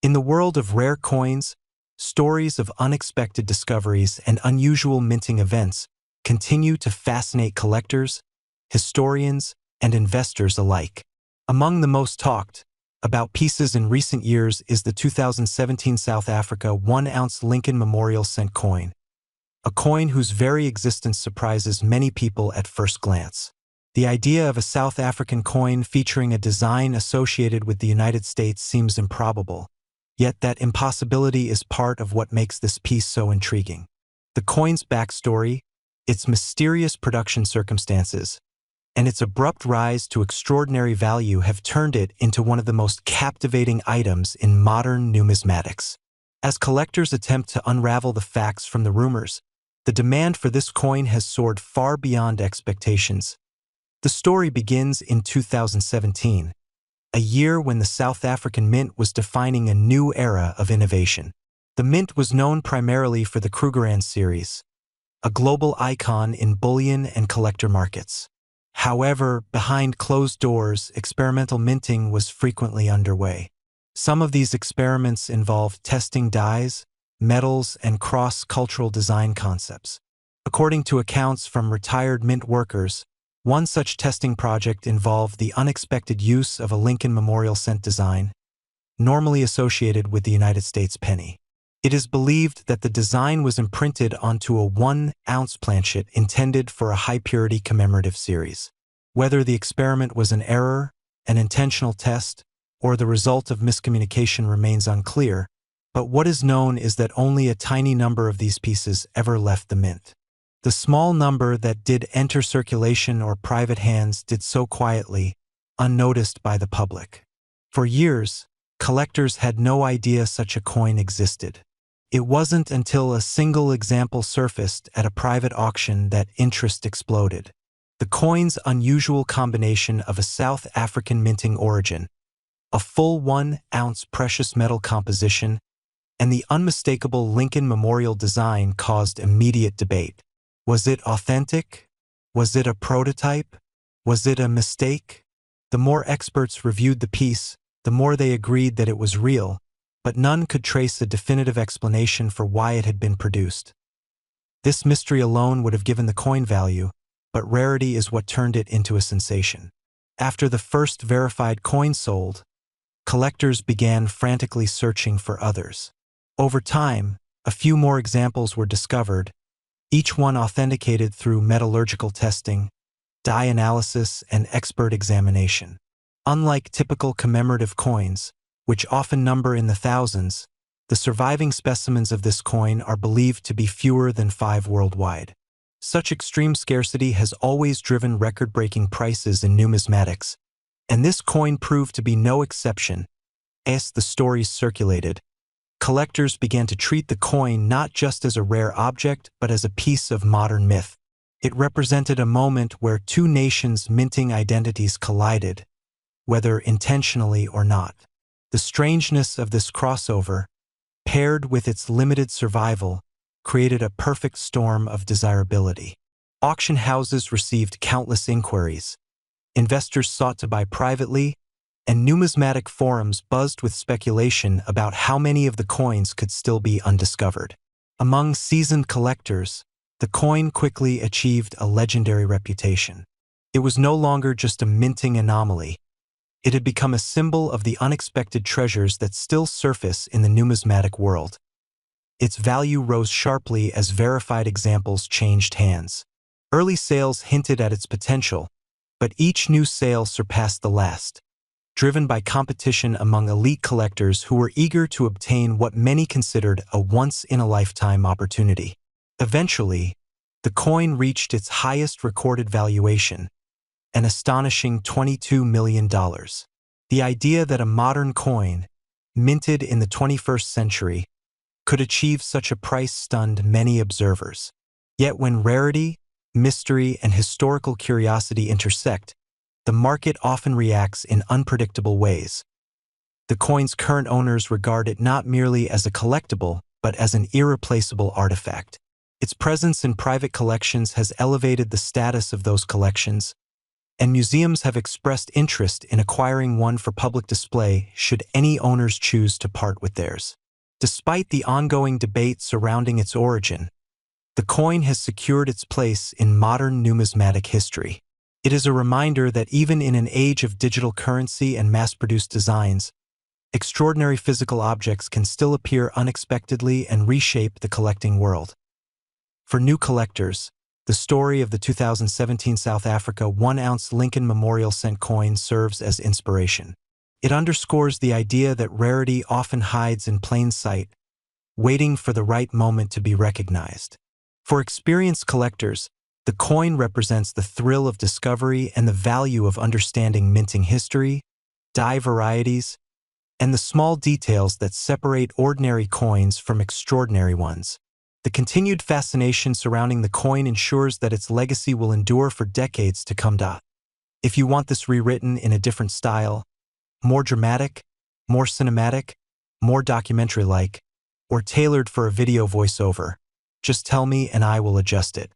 In the world of rare coins, stories of unexpected discoveries and unusual minting events continue to fascinate collectors, historians, and investors alike. Among the most talked about pieces in recent years is the 2017 South Africa 1-ounce Lincoln Memorial Cent coin, a coin whose very existence surprises many people at first glance. The idea of a South African coin featuring a design associated with the United States seems improbable, yet that impossibility is part of what makes this piece so intriguing. The coin's backstory, its mysterious production circumstances, and its abrupt rise to extraordinary value have turned it into one of the most captivating items in modern numismatics. As collectors attempt to unravel the facts from the rumors, the demand for this coin has soared far beyond expectations. The story begins in 2017, a year when the South African Mint was defining a new era of innovation. The Mint was known primarily for the Krugerrand series, a global icon in bullion and collector markets. However, behind closed doors, experimental minting was frequently underway. Some of these experiments involved testing dyes, metals, and cross-cultural design concepts. According to accounts from retired mint workers, one such testing project involved the unexpected use of a Lincoln Memorial Cent design, normally associated with the United States penny. It is believed that the design was imprinted onto a 1-ounce planchet intended for a high-purity commemorative series. Whether the experiment was an error, an intentional test, or the result of miscommunication remains unclear, but what is known is that only a tiny number of these pieces ever left the mint. The small number that did enter circulation or private hands did so quietly, unnoticed by the public. For years, collectors had no idea such a coin existed. It wasn't until a single example surfaced at a private auction that interest exploded. The coin's unusual combination of a South African minting origin, a full 1-ounce precious metal composition, and the unmistakable Lincoln Memorial design caused immediate debate. Was it authentic? Was it a prototype? Was it a mistake? The more experts reviewed the piece, the more they agreed that it was real, but none could trace a definitive explanation for why it had been produced. This mystery alone would have given the coin value, but rarity is what turned it into a sensation. After the first verified coin sold, collectors began frantically searching for others. Over time, a few more examples were discovered, each one authenticated through metallurgical testing, dye analysis, and expert examination. Unlike typical commemorative coins, which often number in the thousands, the surviving specimens of this coin are believed to be fewer than 5 worldwide. Such extreme scarcity has always driven record-breaking prices in numismatics, and this coin proved to be no exception. As the stories circulated, collectors began to treat the coin not just as a rare object, but as a piece of modern myth. It represented a moment where two nations' minting identities collided, whether intentionally or not. The strangeness of this crossover, paired with its limited survival, created a perfect storm of desirability. Auction houses received countless inquiries. Investors sought to buy privately, and numismatic forums buzzed with speculation about how many of the coins could still be undiscovered. Among seasoned collectors, the coin quickly achieved a legendary reputation. It was no longer just a minting anomaly. It had become a symbol of the unexpected treasures that still surface in the numismatic world. Its value rose sharply as verified examples changed hands. Early sales hinted at its potential, but each new sale surpassed the last, driven by competition among elite collectors who were eager to obtain what many considered a once-in-a-lifetime opportunity. Eventually, the coin reached its highest recorded valuation, an astonishing $22 million. The idea that a modern coin, minted in the 21st century, could achieve such a price stunned many observers. Yet when rarity, mystery, and historical curiosity intersect, the market often reacts in unpredictable ways. The coin's current owners regard it not merely as a collectible, but as an irreplaceable artifact. Its presence in private collections has elevated the status of those collections, and museums have expressed interest in acquiring one for public display should any owners choose to part with theirs. Despite the ongoing debate surrounding its origin, the coin has secured its place in modern numismatic history. It is a reminder that even in an age of digital currency and mass-produced designs, extraordinary physical objects can still appear unexpectedly and reshape the collecting world. For new collectors, the story of the 2017 South Africa 1-ounce Lincoln Memorial Cent coin serves as inspiration. It underscores the idea that rarity often hides in plain sight, waiting for the right moment to be recognized. For experienced collectors, the coin represents the thrill of discovery and the value of understanding minting history, die varieties, and the small details that separate ordinary coins from extraordinary ones. The continued fascination surrounding the coin ensures that its legacy will endure for decades to come. If you want this rewritten in a different style, more dramatic, more cinematic, more documentary-like, or tailored for a video voiceover, just tell me and I will adjust it.